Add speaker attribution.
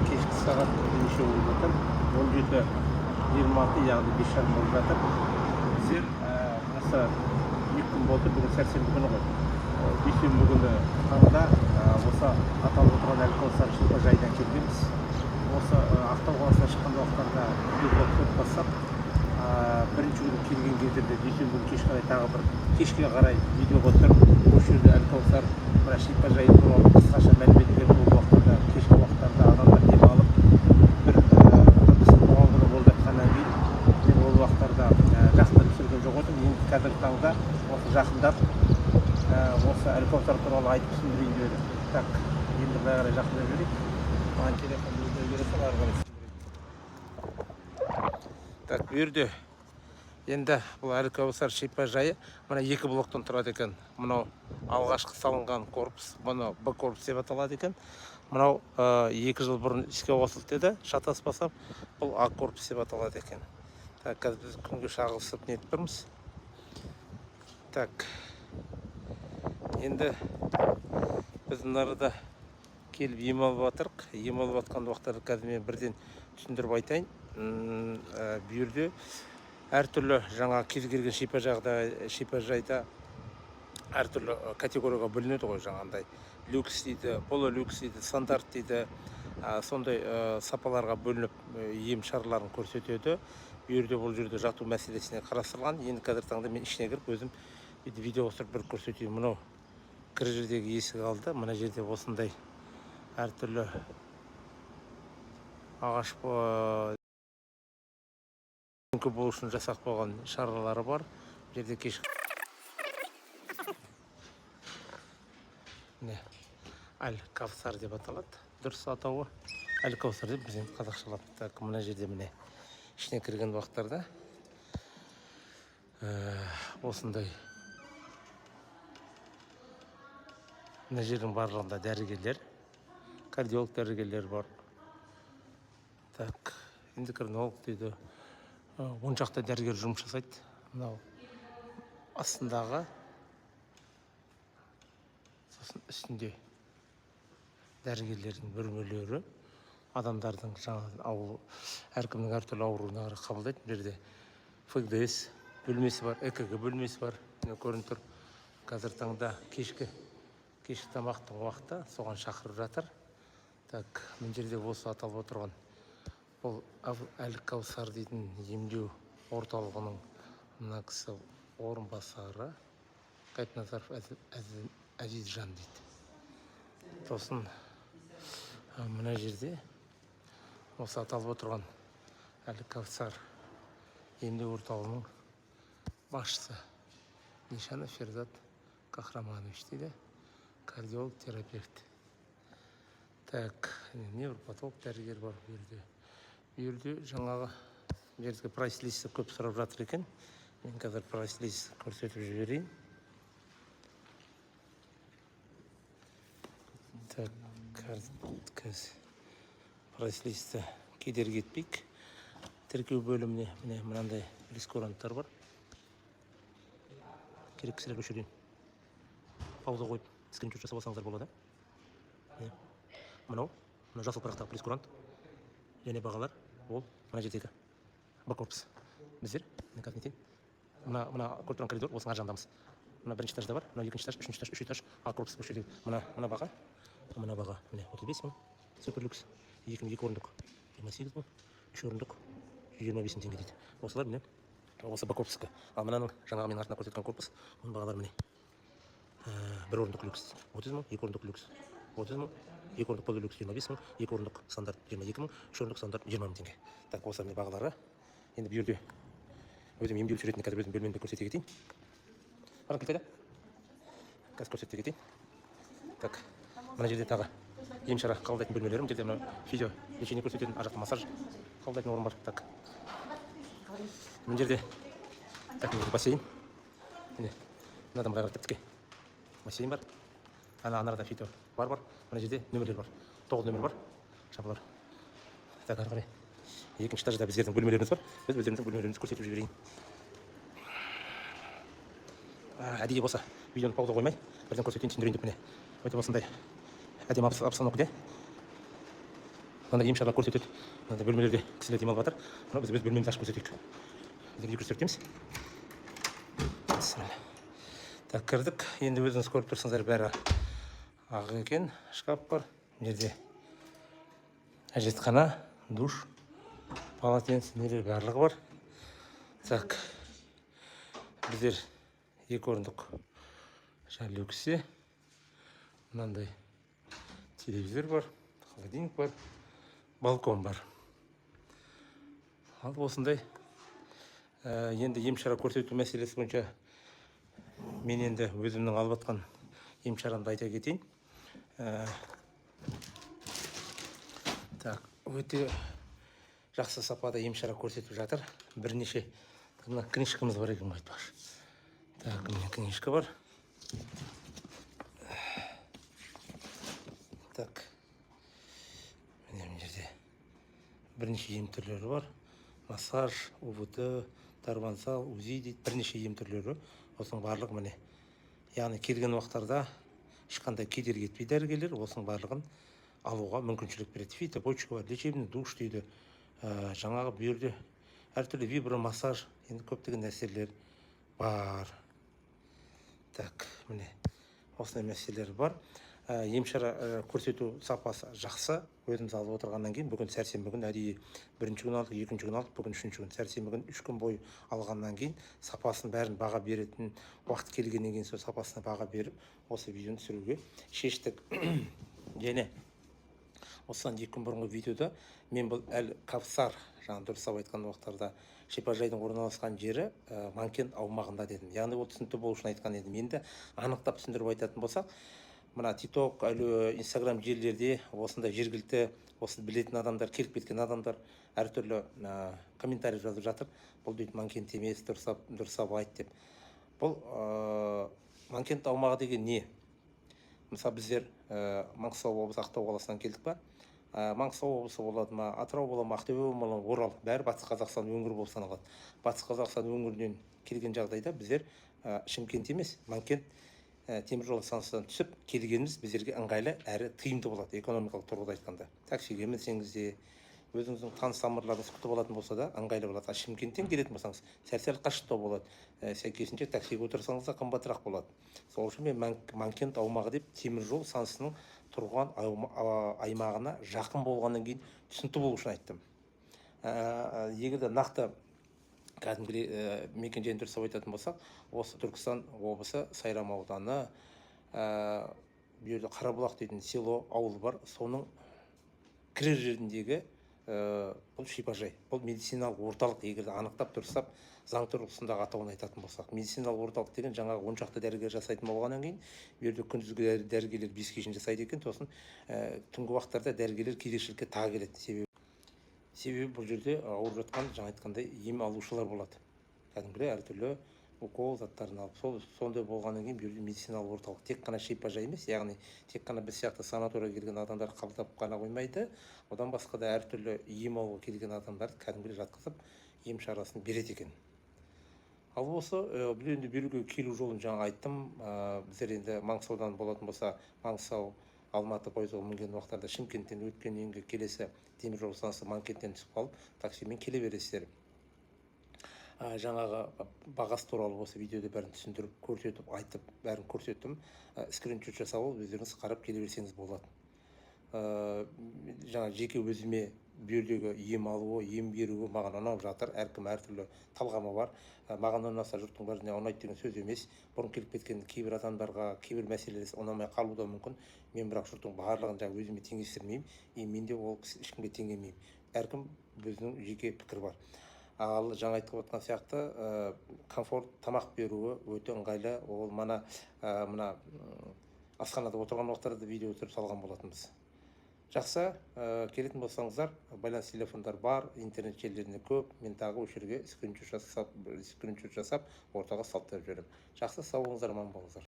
Speaker 1: Kешкі сағат неше болып жатыр? 17:26, яғни 5:30 болып жатыр. Біздер осы 2 күн болды, бүгін сәрсенбі күні ғой. Дүйсенбі күні таңда осы аталып отырған Әлкаусар шипажайынан келгенбіз. Осы Ақтау қаласына шыққан уақыттарда видеоблог көріп бастап, бірінші күні келген кездерде дүйсенбі күні кешке қарай тағы бір кешке қарай видеоға түсіріп, осы жерде Әлкаусар мына шипажайы туралы қысқаша мәлімет беріп, ол уақыттарда кешкі уақыттарда адамдар демалып бір болған күні болып жатқаннан кейін мен ол уақыттарда жақындап түсірген жоқ едім. Енді қазіргі таңда осы жақындап осы Әлкаусар туралы айтып түсіндірейін деп едім. Так, енді былай қарай жақындап жүрейік. Маған телефонды өзіне бересің, ары қарай түсіндірейін. Так, bu yerде енді бұл Әлкаусар шипажайы мына 2 блоктан тұрады екен. Мынау алғашқы салынған корпус, мұны Б корпус деп аталады екен. Мынау 2 жыл бұрын іске қосылды деді, шатаспасам, бұл А корпус деп аталады екен. Так, қазір біз күнге шағылысып нетіп тұрмыз. Так, енді біз мынарда келіп ем алып жатырық. Ем алып жатқан уақыттарда қазір мен бірден түсіндіріп айтайын. Бұл жерде әртүрлі жаңа кез келген шипажайда әртүрлі категорияға бөлінеді ғой, жаңағындай люкс дейді, полулюкс дейді, стандарт дейді, сондай сапаларға бөлініп ем шараларын көрсетеді. Бұл жерде жату мәселесіне қарастырылған. Енді қазір таңда мен ішіне кіріп өзім видео түсіріп бір көрсетейін. Мынау кір жердегі есік алды. Мына жерде осындай әртүрлі ағаш мүмкін болу үшін жасақ болған шаралары бар. Жерде Әлкаусар деп аталады. Дұрыс атауы Әлкаусар деп біз енді қазақшалап. Так, мына жерде міне ішіне кірген уақыттарда осындай мына жердің барлығында дәрігерлер, кардиолог дәрігерлер бар. Так, эндокринолог дейді. 10 шақты дәрігер жұмыс жасайды. Мынау астындағы, сосын үстінде дәрігерлердің бөлмелері, адамдардың жаңа әркімнің әртүрлі ауруына қарай қабылдайды. Бұл жерде ФГС бөлмесі бар, ЭКГ бөлмесі бар. Көрініп тұр. Қазір таңда кешкі тамақтың уақыты, соған шақырып жатыр. Так, бұл жерде осы аталып отырған бұл Әлкаусар дейтін емдеу орталығының мына кісі орынбасары Қайтназаров Әзизжан дейді. Сосын мына жерде осы аталып отырған Әлкаусар емдеу орталығының басшысы Нишанов Ферзат Қахраманович дейді, кардиолог терапевт. Так, невропатолог дәрігер бар бұл жерде. Бұл жерде жаңағы жердегі прайс-листі көп сұрап жатыр екен. Мен қазір прайс-лист көрсетіп жіберейін. Так, прайс-листі кедергі етпейік. Тіркеу бөліміне мынандай прескуранттар бар. Керек кісілер өшірейін. Пауза қойып, скриншот жасап алсаңыздар болады. Мына жасыл парақтағы прескурант және бағалар ол мына жердегі Б корпус. Біздер мына көріп тұрған коридор осының ар жағындамыз. Мына бірінші этажда бар, мына екінші этаж, үшінші этаж, үш этаж А корпус. Мына баға, міне 35 мың, суперлюкс, 2 орындық 28 мың, 3 орындық 125 мың теңге дейді. Осылар міне осы Б корпусқа. Ал мынаның жаңағы мен артына көрсеткен корпус, оның бағалары міне 1 орындық люкс 30 мың, 2 орындық люкс 30 мың, 2 орындық полулюкс 25 мың, 2 орындық стандарт 22 мың, 3 орындық стандарт 20 мың теңге. Так, осы міне бағалары. Енді бұл жерде өзім емдеуші ретінде қазір өзім бөлмемді көрсете кетейін. Барың кетеді. Қазір көрсете кетейін. Так, мына жерде тағы ем шара қабылдайтын бөлмелерім. Жерде мына физио лечение көрсететін, ар жақта массаж қабылдайтын орын бар. Так, мына жерде бассейн. Міне мынадан былай қарап тіпті бассейн бар. Анарда фито бар. Мына жерде нөмірлер бар. 9 нөмір бар. Шапалар. Так, ары қарай. Екінші этажда біздердің бөлмелеріміз бар. Біз өздеріміздің бөлмелерімізді көрсетіп жіберейін. әдейі болса видеоны пауза қоймай бірден көрсетейін, түсіндірейін деп міне өте осындай әдемі обстановкада мынандай емшара көрсетеді. Мынандай бөлмелерде кісілер демалып жатыр. Мына біз бөлмемізді ашып көрсетейік. Екі көрсетеміз. Так, кірдік. Енді өзіңіз көріп тұрсыңыздар, бәрі ақ екен. Шкаф бар. Мына жерде әжетхана, душ, полотенце, нелер барлығы бар. Так, біздер екі орындық люксе. Мынандай телевизор бар, холодильник бар, балкон бар. Ал осындай енді емшара көрсету мәселесі бойынша мен енді өзімнің алып атқан емшарамды айта кетейін. Так, өте жақсы сапада емшара көрсетіп жатыр. Бірнеше книжкамыз бар екен айтпақшы. Так, міне книжка бар. Так, міне жерде бірнеше ем түрлері бар. Массаж, УВТ, тарбансал, УЗИ дейді. Бірнеше ем түрлері. Осының барлығы міне. Яғни келген уақыттарда ешқандай кедергі етпей дәрігерлер осының барлығын алуға мүмкіншілік береді. Фитобочка бар, лечебный душ дейді. Жаңағы бүйірде әртүрлі вибромассаж, енді көптеген нәрселер бар. Так, міне осындай мәселелер бар. Емшара көрсету сапасы жақсы. Өзіміз алып отырғаннан кейін бүгін сәрсенбі күн әдейі бірінші күн алдық, екінші күн алдық, бүгін үшінші күн. Сәрсенбі күн 3 күн бойы алғаннан кейін сапасын бәрін баға беретін уақыт келгеннен кейін сол сапасына баға беріп, осы видеоны түсіруге шештік. Және осыдан 2 күн бұрынғы видеода мен бұл Әл-Кавсар, жаңа дұрыстап айтқан уақыттарда шипажайдың орналасқан жері Манкент аумағында дедім. Яғни ол түсінікті болу үшін айтқан едім. Енді анықтап түсіндіріп айтатын болсақ, мына TikTok, Instagram желілерде осындай жергілікті, осы білетін адамдар, келіп кеткен адамдар әртүрлі комментарий жазып жатыр. Бұл дейді Манкент емес, дұрыстап айт деп. Бұл Манкент аумағы деген не? Мысалы біздер Маңғыстау облысы Ақтау қаласынан келдік па? Маңғыстау облысы болады ма, Атырау бола ма, Ақтөбе бола ма, Орал, бәрі Батыс Қазақстан өңірі болып саналады. Батыс Қазақстан өңірінен келген жағдайда біздер Шымкент емес, Манкент теміржол станциясынан түсіп келгеніміз біздерге ыңғайлы әрі тиімді болады, экономикалық тұрғыда айтқанда. Таксиге мінсеңіз де, өзіңіздің таныс тамырларыңыз күтіп алатын болса да ыңғайлы болады. Шымкенттен келетін болсаңыз сәл-сәл қашықтау болады. Сәйкесінше таксиге отырсаңыз да қымбатырақ болады. Сол үшін мен Манкент аумағы деп теміржол станциясының тұрған аймағына жақын болғаннан кейін түсінікті болу үшін айттым. Егер де нақты кәдімгі мекен-жайын дұрыстап айтатын болсақ, осы Түркістан облысы Сайрам ауданы, бұл жерде Қарабұлақ дейтін село, ауыл бар. Соның кірер жеріндегі бұл шипажай, бұл медициналық орталық. Егер де анықтап дұрыстап заң тұрғысындағы атауын айтатын болсақ, медициналық орталық деген жаңағы 10 шақты дәрігер жасайтын болғаннан кейін, бұл жерде күндізгі дәрігерлер 5-ге шейін жасайды екен. Сосын түнгі уақыттарда дәрігерлер кезекшілікке тағы келеді. Себебі бұл жерде ауырып жатқан, жаңа айтқандай, ем алушылар болады. Кәдімгідей әртүрлі укол заттарын алып, сондай болғаннан кейін бұл жерде медициналық орталық. Тек қана шипажай емес, яғни тек қана біз сияқты санаторияға келген адамдар қабылдап қана қоймайды, одан басқа да әртүрлі ем алуға келген адамдарды кәдімгідей жатқызып, ем шарасын береді екен. Ал осы бұл енді беруге келу жолын жаңа айттым. Біздер енді Маңғыстаудан болатын болса, Маңғыстау Алматы пойызға мінген уақыттарда Шымкенттен өткеннен кейін келесі теміржол станциясы Манкенттен түсіп қалып, таксимен келе бересіздер. Жаңағы бағасы туралы осы видеода бәрін түсіндіріп, көрсетіп, айтып, бәрін көрсеттім. Скриншот жасап алып, өздеріңіз қарап келе берсеңіз болады. Жаңа жеке өзіме бұл жердегі ем алуы, ем беруі маған ұнап жатыр. Әркім әртүрлі талғамы бар. Маған ұнаса жұрттың бәріне ұнайды деген сөз емес. Бұрын келіп кеткен кейбір адамдарға кейбір мәселесі ұнамай қалуы да мүмкін. Мен бірақ жұрттың барлығын жаңа өзіме теңестірмеймін. Мен де ол ешкімге теңемеймін. Әркім өзінің жеке пікір бар. Ал жаңа айтып отқан сияқты комфорт тамақ беруі өте ыңғайлы. Ол мына асханада отырған уақыттарда видео түсіріп салған болатынбыз. Жақсы, келетін болсаңыздар, байланыс телефондар бар, интернет желілерінде көп. Мен тағы осы жерге скриншот жасап ортаға салып беріп жіберемін. Жақсы, сау болыңыздар, аман болыңыздар.